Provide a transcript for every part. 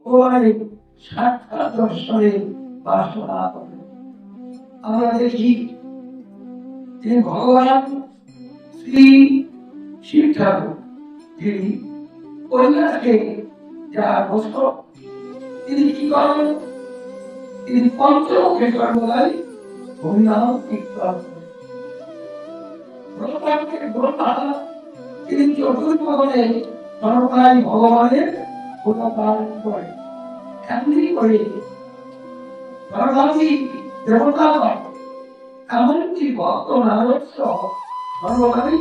ওই সাক্ষাৎ দর্শনের বাসনা করে। আমরা দেখি তিনি ভগবান শ্রী শিব ঠাকুর, তিনি কৈলাসে যার বছর তিনি কি করেন, তিনি পঞ্চমুখে সর্বদাই হরিনাম কীর্তন করেন। তিনি চতুর্থ পদে সর্বদাই ভগবানের গুণগান করেন। এমনি করে সর্বাধিক দেবতাগণ এমনকি ভক্ত নারদ সর্বদাই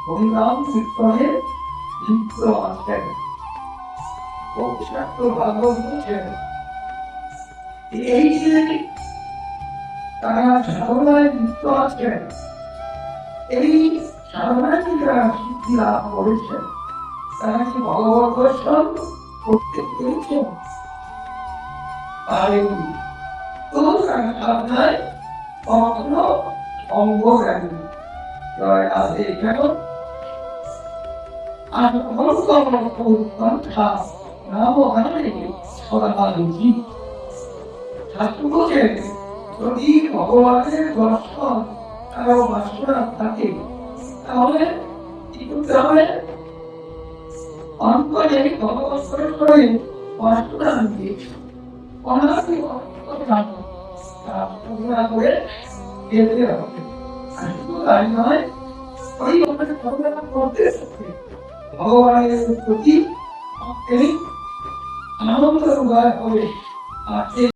হরিনাম কীর্তনে লিপ্ত আছেন। ভাগবত বলছেন এই যে তারা সাধনায় লিপ্ত আছেন, এই সাধনায় যারা সিদ্ধি লাভ করেছেন, তারা কি ভগবত দর্শন করতে পেরেছেন? পারেনি। তো তারা সাধনায় কখনো অঙ্গ নেননি। জয় রাধে। কেন? আর যদি ভগবানের দর্শন কারো বাসনা থাকে, তাহলে কি করতে হবে? অন্তরে ভগবান করে বাসনা দিয়ে অনাদি করে যেতে হবে। শুধু তাই নয়, ওই করতে ভগবানের প্রতি আনন্দ উদয় হবে। আর